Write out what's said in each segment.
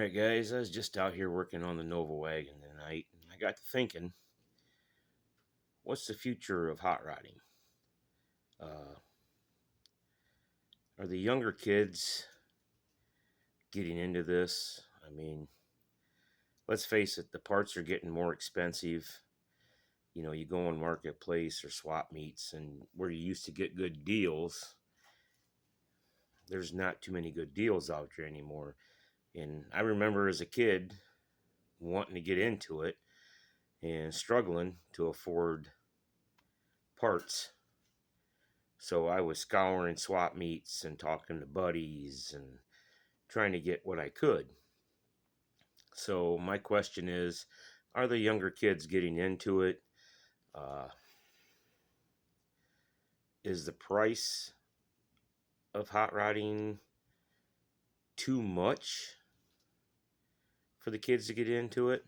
Alright, guys, I was just out here working on the Nova wagon tonight, and I got to thinking, what's the future of hot rodding? Uh, are the younger kids getting into this? I mean, let's face it, the parts are getting more expensive. You know, you go on Marketplace or swap meets, and where you used to get good deals, there's not too many good deals out there anymore. And I remember as a kid wanting to get into it and struggling to afford parts. So I was scouring swap meets and talking to buddies and trying to get what I could. So my question is, are the younger kids getting into it? Uh, is the price of hot rodding too much for the kids to get into it?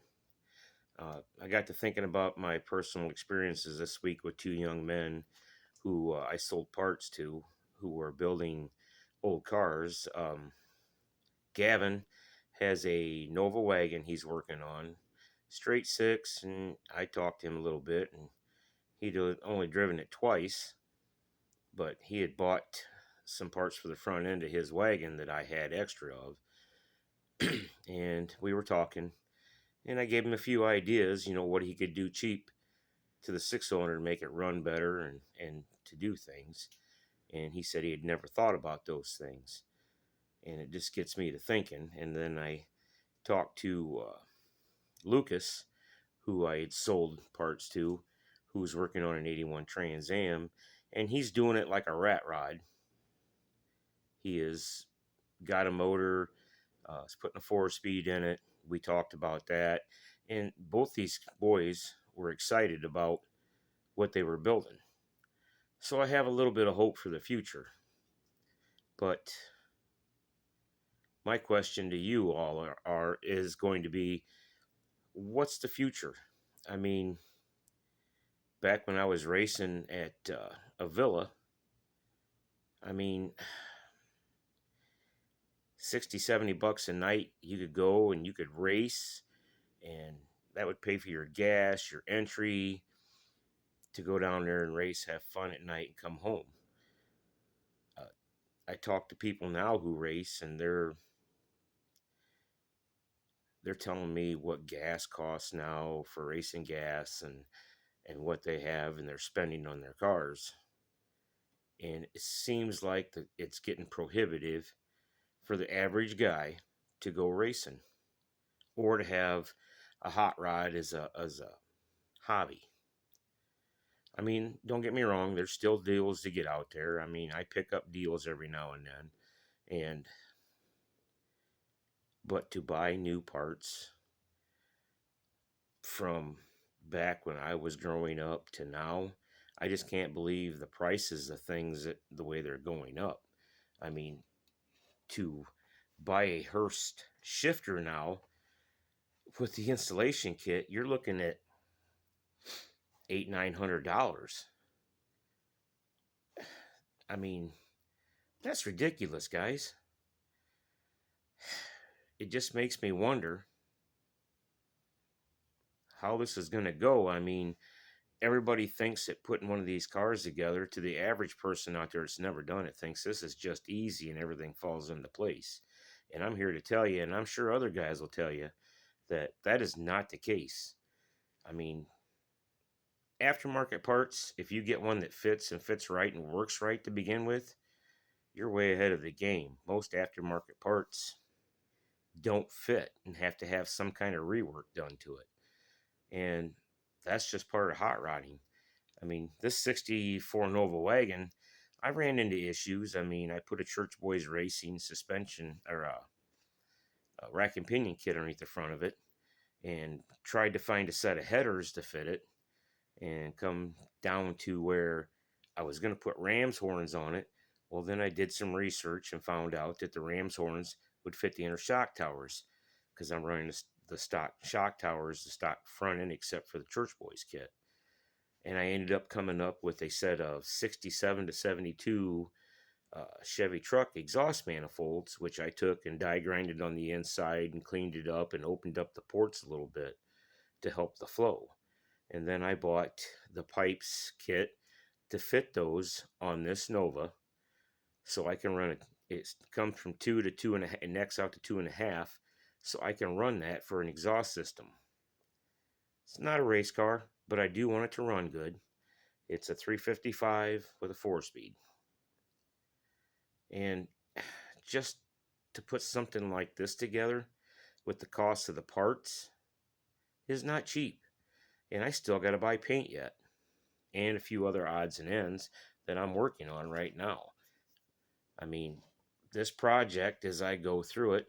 I got to thinking about my personal experiences this week with two young men who I sold parts to, who were building old cars. Gavin has a Nova wagon he's working on, straight six, and I talked to him a little bit, and he'd only driven it twice, but he had bought some parts for the front end of his wagon that I had extra of, and we were talking, and I gave him a few ideas, what he could do cheap to the six cylinder to make it run better and to do things, and he said he had never thought about those things, and it just gets me to thinking. And then I talked to Lucas, who I had sold parts to, who's working on an 81 Trans Am, and he's doing it like a rat rod. He has got a motor, he's putting a 4-speed in it. We talked about that, and both these boys were excited about what they were building. So I have a little bit of hope for the future. But my question to you all is going to be, what's the future? I mean, back when I was racing at a villa, I mean, 60, 70 bucks a night, you could go and you could race, and that would pay for your gas, your entry to go down there and race, have fun at night, and come home. Uh, I talk to people now who race, and they're telling me what gas costs now for racing gas and what they have and they're spending on their cars. And it seems like it's getting prohibitive for the average guy to go racing or to have a hot rod as a hobby. I mean, don't get me wrong, there's still deals to get out there. I mean, I pick up deals every now and then, and but to buy new parts from back when I was growing up to now, I just can't believe the prices of things the way they're going up. I mean, to buy a Hurst shifter now with the installation kit, you're looking at $800-900. I mean, that's ridiculous, guys. It just makes me wonder how this is going to go. I mean, everybody thinks that putting one of these cars together, to the average person out there that's never done it, thinks this is just easy and everything falls into place. And I'm here to tell you, and I'm sure other guys will tell you, that that is not the case. I mean, aftermarket parts, if you get one that fits and fits right and works right to begin with, you're way ahead of the game. Most aftermarket parts don't fit and have to have some kind of rework done to it. And that's just part of hot rodding. I mean, this 64 Nova wagon, I ran into issues. I mean, I put a Church Boys Racing suspension or a rack and pinion kit underneath the front of it and tried to find a set of headers to fit it and come down to where I was going to put ram's horns on it. Well, then I did some research and found out that the ram's horns would fit the inner shock towers because I'm running the stock shock towers, the stock front end, except for the Church Boys kit. And I ended up coming up with a set of 67 to 72 Chevy truck exhaust manifolds, which I took and die grinded on the inside and cleaned it up and opened up the ports a little bit to help the flow. And then I bought the pipes kit to fit those on this Nova, so I can run it. It comes from 2 to 2.5 and necks out to 2.5, so I can run that for an exhaust system. It's not a race car, but I do want it to run good. It's a 355 with a 4-speed. And just to put something like this together with the cost of the parts is not cheap. And I still got to buy paint yet, and a few other odds and ends that I'm working on right now. I mean, this project, as I go through it,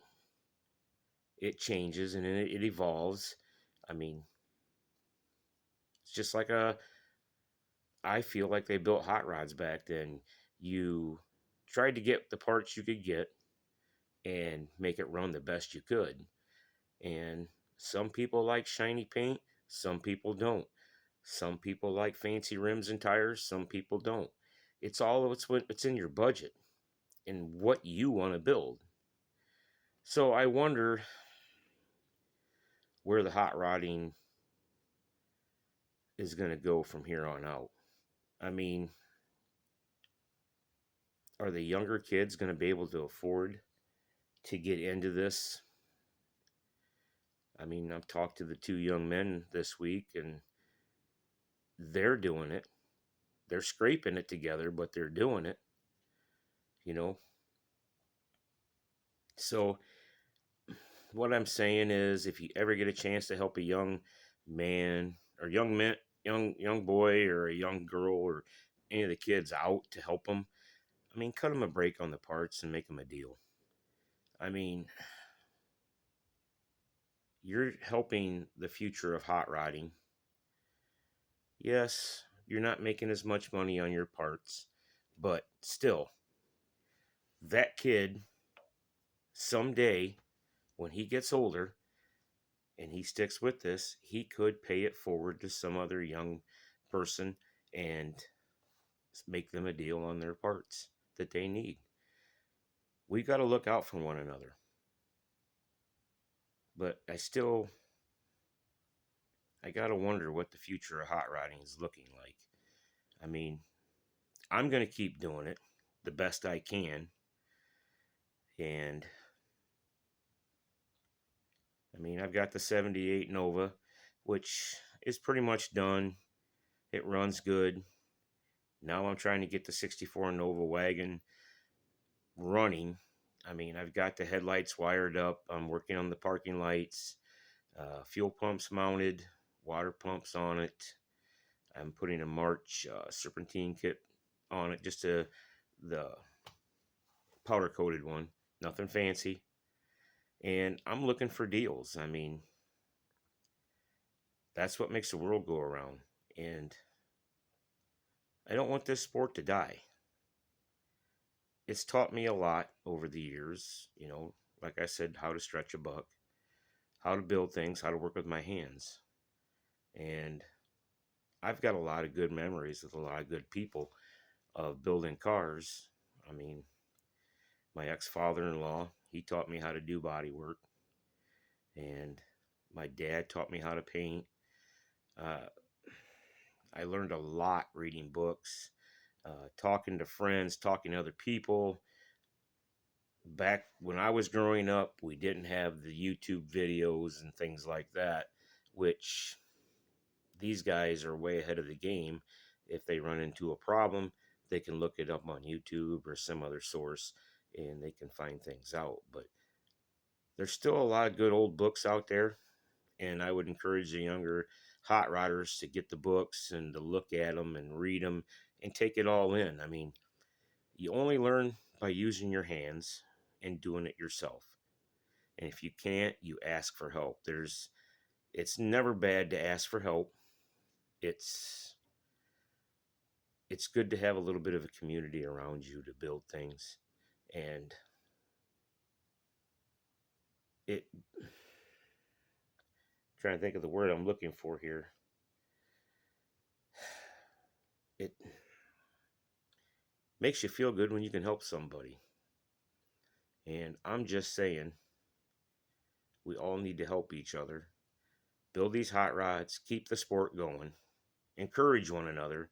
it changes and it evolves. I mean, it's just like I feel like they built hot rods back then. You tried to get the parts you could get and make it run the best you could. And some people like shiny paint, some people don't. Some people like fancy rims and tires, some people don't. It's all it's in your budget and what you want to build. So I wonder where the hot rodding is going to go from here on out. I mean, are the younger kids going to be able to afford to get into this? I mean, I've talked to the two young men this week and they're doing it. They're scraping it together, but they're doing it, you know. So what I'm saying is if you ever get a chance to help a young man or young boy or a young girl or any of the kids out to help them, I mean, cut them a break on the parts and make them a deal. I mean, you're helping the future of hot rodding. Yes, you're not making as much money on your parts, but still, that kid someday when he gets older and he sticks with this, he could pay it forward to some other young person and make them a deal on their parts that they need. We got to look out for one another. But I got to wonder what the future of hot rodding is looking like. I mean, I'm going to keep doing it the best I can. And I mean, I've got the 78 Nova, which is pretty much done. It runs good. Now I'm trying to get the 64 Nova wagon running. I mean, I've got the headlights wired up. I'm working on the parking lights, fuel pumps mounted, water pumps on it. I'm putting a March serpentine kit on it, just the powder coated one, nothing fancy. And I'm looking for deals. I mean, that's what makes the world go around. And I don't want this sport to die. It's taught me a lot over the years, like I said, how to stretch a buck, how to build things, how to work with my hands. And I've got a lot of good memories with a lot of good people of building cars. I mean, my ex-father-in-law, he taught me how to do body work. And my dad taught me how to paint. Uh, I learned a lot reading books, talking to friends, talking to other people. Back when I was growing up, we didn't have the YouTube videos and things like that, which these guys are way ahead of the game. If they run into a problem, they can look it up on YouTube or some other source and they can find things out. But there's still a lot of good old books out there, and I would encourage the younger hot rodders to get the books and to look at them and read them and take it all in. I mean, you only learn by using your hands and doing it yourself. And if you can't, you ask for help. It's never bad to ask for help. It's it's good to have a little bit of a community around you to build things. And it trying to think of the word I'm looking for here. It Makes you feel good when you can help somebody. And I'm just saying, we all need to help each other. Build these hot rods, keep the sport going, encourage one another.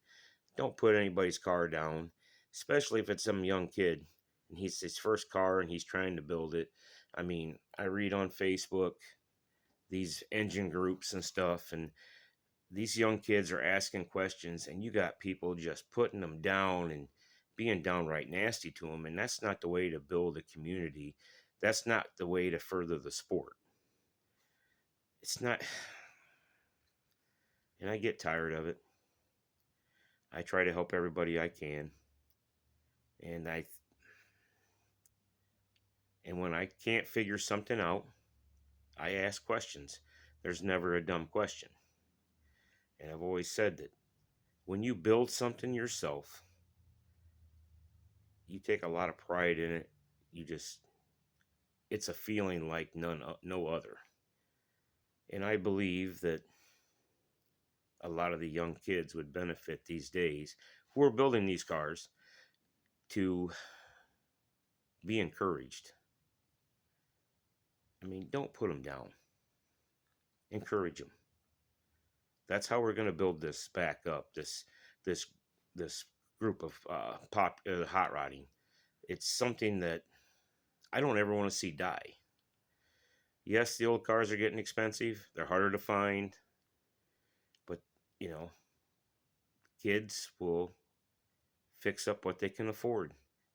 Don't put anybody's car down, especially if it's some young kid and he's his first car and he's trying to build it. I mean, I read on Facebook these engine groups and stuff, and these young kids are asking questions, and you got people just putting them down and being downright nasty to them. And that's not the way to build a community. That's not the way to further the sport. It's not, and I get tired of it. I try to help everybody I can, and when I can't figure something out, I ask questions. There's never a dumb question. And I've always said that when you build something yourself, you take a lot of pride in it. You just, it's a feeling like no other. And I believe that a lot of the young kids would benefit these days who are building these cars to be encouraged. I mean, don't put them down. Encourage them. That's how we're going to build this back up. This this group of hot rodding. It's something that I don't ever want to see die. Yes, the old cars are getting expensive. They're harder to find, but you know, kids will fix up what they can afford,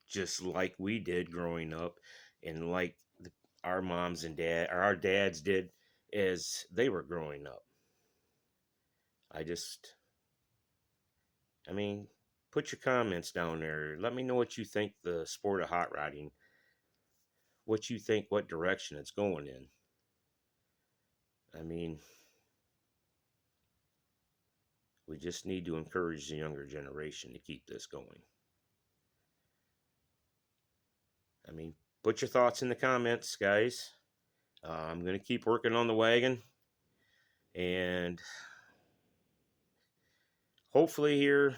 just like we did growing up, and like our moms and our dads did as they were growing up. I just, I mean, put your comments down there. Let me know what you think the sport of hot rodding, what you think, what direction it's going in. I mean, we just need to encourage the younger generation to keep this going. I mean, put your thoughts in the comments, guys. I'm going to keep working on the wagon, and hopefully here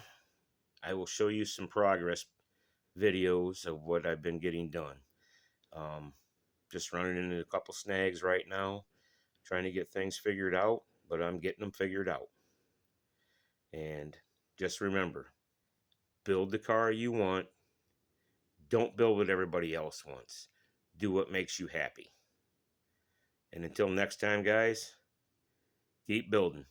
I will show you some progress videos of what I've been getting done. Um, just running into a couple snags right now, trying to get things figured out, but I'm getting them figured out. And just remember, build the car you want. Don't build what everybody else wants. Do what makes you happy. And until next time, guys, keep building.